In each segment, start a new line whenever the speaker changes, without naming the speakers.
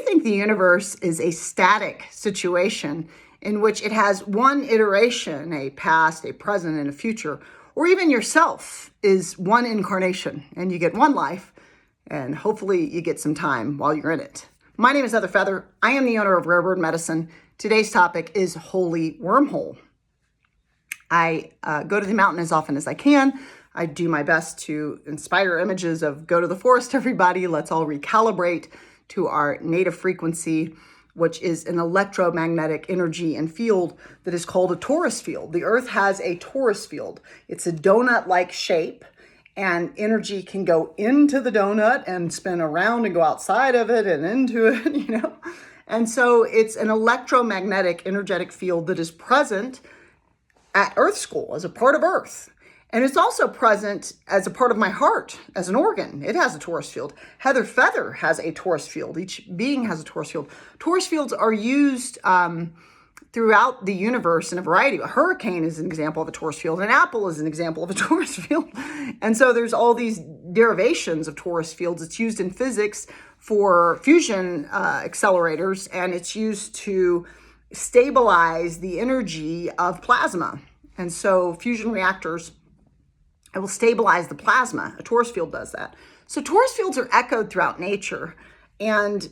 think the universe is a static situation in which it has one iteration, a past, a present, and a future, or even yourself is one incarnation, and you get one life, and hopefully you get some time while you're in it. My name is Heather Feather. I am the owner of Rare Bird Medicine. Today's topic is Holy Wormhole. I go to the mountain as often as I can. I do my best to inspire images of go to the forest, everybody. Let's all recalibrate to our native frequency, which is an electromagnetic energy and field that is called a torus field. The earth has a torus field. It's a donut-like shape, and energy can go into the donut and spin around and go outside of it and into it, And so it's an electromagnetic energetic field that is present at Earth School as a part of Earth. And it's also present as a part of my heart, as an organ. It has a torus field. Heather Feather has a torus field. Each being has a torus field. Torus fields are used throughout the universe in a variety. A hurricane is an example of a torus field. An apple is an example of a torus field. And so there's all these derivations of torus fields. It's used in physics for fusion accelerators, and it's used to stabilize the energy of plasma. And so fusion reactors, it will stabilize the plasma. A torus field does that. So torus fields are echoed throughout nature. And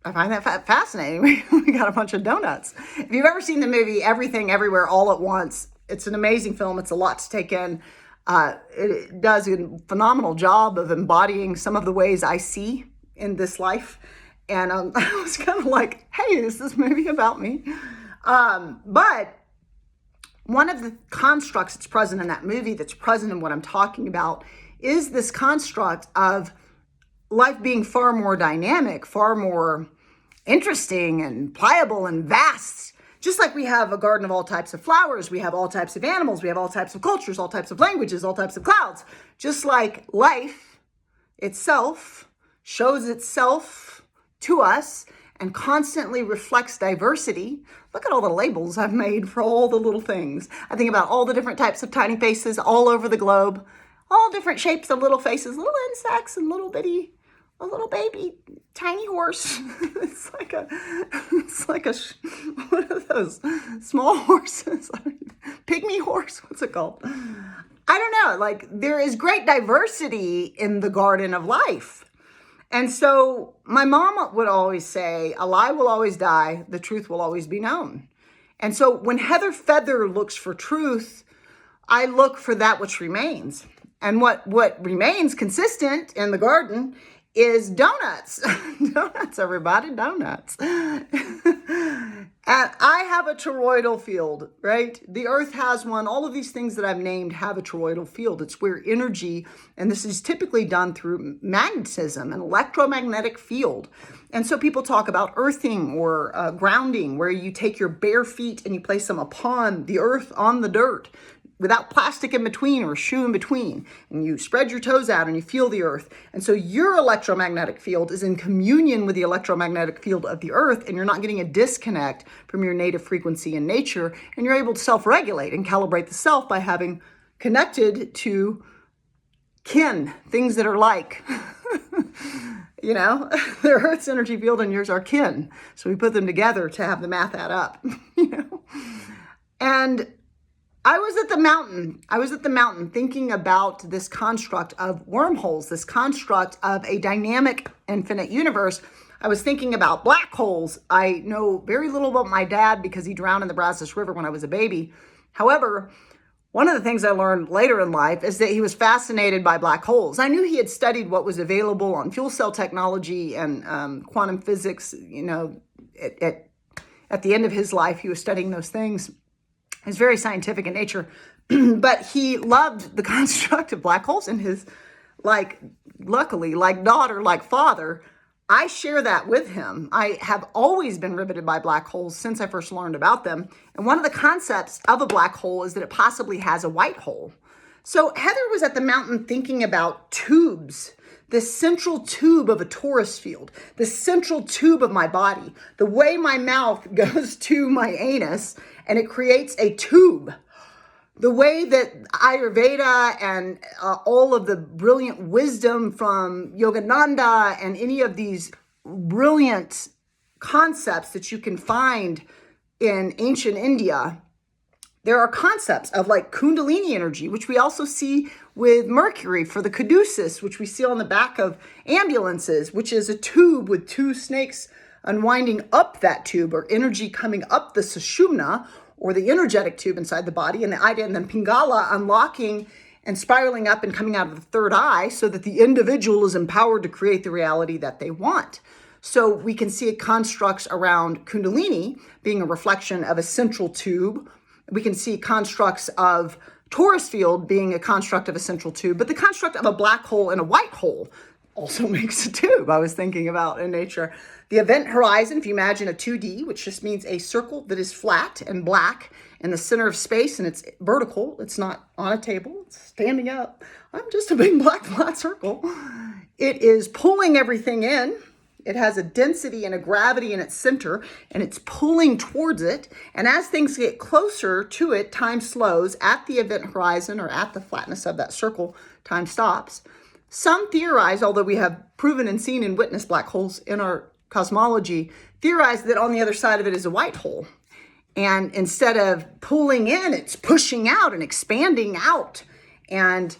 I find that fascinating. We got a bunch of donuts. If you've ever seen the movie Everything Everywhere All at Once, it's an amazing film. It's a lot to take in. It does a phenomenal job of embodying some of the ways I see in this life. And I was kind of like, hey, is this movie about me? But one of the constructs that's present in that movie, that's present in what I'm talking about, is this construct of life being far more dynamic, far more interesting and pliable and vast. Just like we have a garden of all types of flowers, we have all types of animals, we have all types of cultures, all types of languages, all types of clouds. Just like life itself shows itself to us and constantly reflects diversity. Look at all the labels I've made for all the little things. I think about all the different types of tiny faces all over the globe, all different shapes of little faces, little insects and a little baby tiny horse. It's like what are those small horses? Pygmy horse? What's it called? I don't know. Like, there is great diversity in the garden of life. And so my mom would always say, a lie will always die, the truth will always be known. And so when Heather Feather looks for truth, I look for that which remains. And what remains consistent in the garden is donuts. Donuts, everybody, donuts. And I have a toroidal field, right? The earth has one. All of these things that I've named have a toroidal field. It's where energy, and this is typically done through magnetism, an electromagnetic field. And so people talk about earthing or grounding, where you take your bare feet and you place them upon the earth, on the dirt, without plastic in between or a shoe in between. And you spread your toes out and you feel the earth. And so your electromagnetic field is in communion with the electromagnetic field of the earth, and you're not getting a disconnect from your native frequency in nature. And you're able to self-regulate and calibrate the self by having connected to kin, things that are like, the earth's energy field and yours are kin. So we put them together to have the math add up, And I was at the mountain thinking about this construct of wormholes, this construct of a dynamic infinite universe. I was thinking about black holes. I know very little about my dad because he drowned in the Brazos River when I was a baby. However, one of the things I learned later in life is that he was fascinated by black holes. I knew he had studied what was available on fuel cell technology and quantum physics. At the end of his life, he was studying those things. It's very scientific in nature, but he loved the construct of black holes, and his, luckily, like daughter, like father, I share that with him. I have always been riveted by black holes since I first learned about them. And one of the concepts of a black hole is that it possibly has a white hole. So Heather was at the mountain thinking about tubes, the central tube of a torus field, the central tube of my body, the way my mouth goes to my anus, and it creates a tube. The way that Ayurveda and all of the brilliant wisdom from Yogananda and any of these brilliant concepts that you can find in ancient India, there are concepts of like kundalini energy, which we also see with Mercury for the caduceus, which we see on the back of ambulances, which is a tube with two snakes unwinding up that tube, or energy coming up the sushumna, or the energetic tube inside the body, and the ida, and then pingala unlocking and spiraling up and coming out of the third eye, so that the individual is empowered to create the reality that they want. So we can see constructs around kundalini being a reflection of a central tube. We can see constructs of torus field being a construct of a central tube, but the construct of a black hole and a white hole also makes a tube, I was thinking about in nature. The event horizon, if you imagine a 2D, which just means a circle that is flat and black in the center of space, and it's vertical, it's not on a table, it's standing up. I'm just a big black flat circle. It is pulling everything in. It has a density and a gravity in its center, and it's pulling towards it. And as things get closer to it, time slows. At the event horizon, or at the flatness of that circle, time stops. Some theorize, although we have proven and seen and witnessed black holes in our cosmology, theorize that on the other side of it is a white hole. And instead of pulling in, it's pushing out and expanding out. And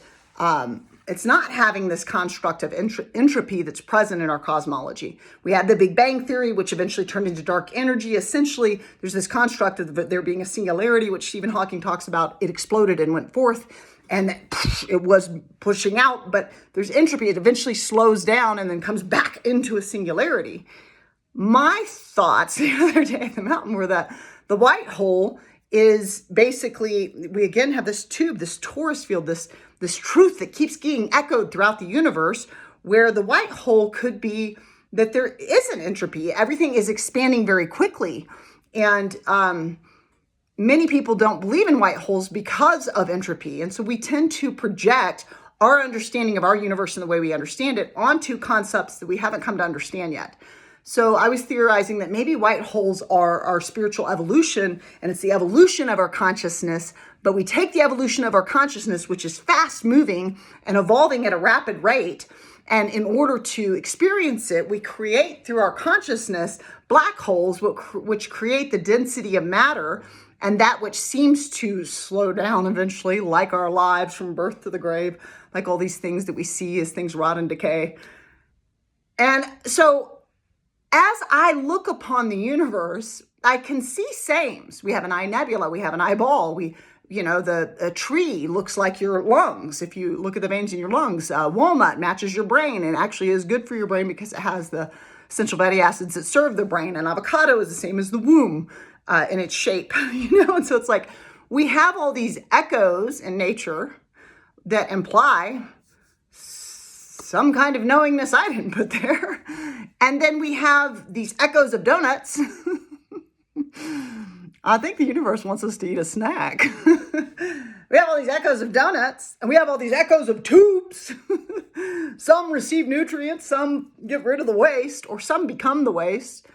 it's not having this construct of entropy that's present in our cosmology. We had the Big Bang Theory, which eventually turned into dark energy. Essentially, there's this construct of there being a singularity, which Stephen Hawking talks about. It exploded and went forth, and it was pushing out, but there's entropy. It eventually slows down and then comes back into a singularity. My thoughts the other day at the mountain were that the white hole is basically, we again have this tube, this torus field, this truth that keeps getting echoed throughout the universe, where the white hole could be that there is an entropy. Everything is expanding very quickly. And many people don't believe in white holes because of entropy. And so we tend to project our understanding of our universe and the way we understand it onto concepts that we haven't come to understand yet. So I was theorizing that maybe white holes are our spiritual evolution, and it's the evolution of our consciousness, but we take the evolution of our consciousness, which is fast moving and evolving at a rapid rate, and in order to experience it, we create through our consciousness black holes, which create the density of matter, and that which seems to slow down eventually, like our lives from birth to the grave, like all these things that we see as things rot and decay. And so as I look upon the universe, I can see sames. We have an eye nebula, we have an eyeball, a tree looks like your lungs. If you look at the veins in your lungs, walnut matches your brain and actually is good for your brain because it has the essential fatty acids that serve the brain. And avocado is the same as the womb in its shape, And so it's like we have all these echoes in nature that imply some kind of knowingness I didn't put there. And then we have these echoes of donuts. I think the universe wants us to eat a snack. We have all these echoes of donuts, and we have all these echoes of tubes. Some receive nutrients, some get rid of the waste, or some become the waste.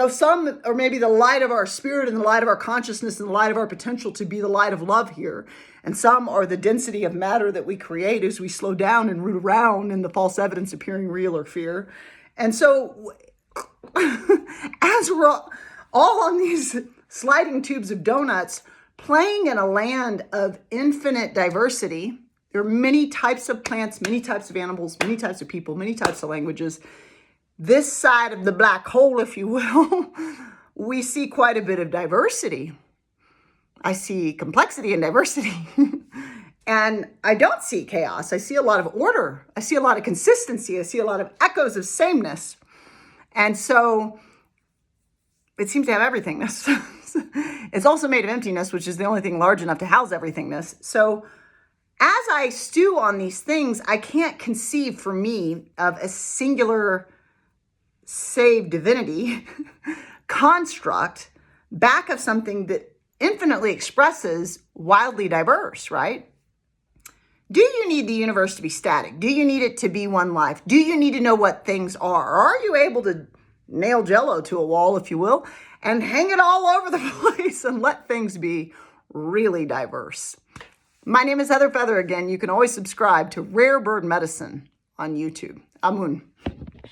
Some are maybe the light of our spirit and the light of our consciousness and the light of our potential to be the light of love here. And some are the density of matter that we create as we slow down and root around in the false evidence appearing real or fear. And so as we're all on these sliding tubes of donuts, playing in a land of infinite diversity, there are many types of plants, many types of animals, many types of people, many types of languages. This side of the black hole, if you will, we see quite a bit of diversity. I see complexity and diversity. And I don't see chaos. I see a lot of order. I see a lot of consistency. I see a lot of echoes of sameness. And so it seems to have everythingness. It's also made of emptiness, which is the only thing large enough to house everythingness. So as I stew on these things, I can't conceive for me of a singular save divinity construct back of something that infinitely expresses wildly diverse, right? Do you need the universe to be static? Do you need it to be one life? Do you need to know what things are? Or are you able to nail Jell-O to a wall, if you will, and hang it all over the place and let things be really diverse? My name is Heather Feather again. You can always subscribe to Rare Bird Medicine on YouTube. Amun.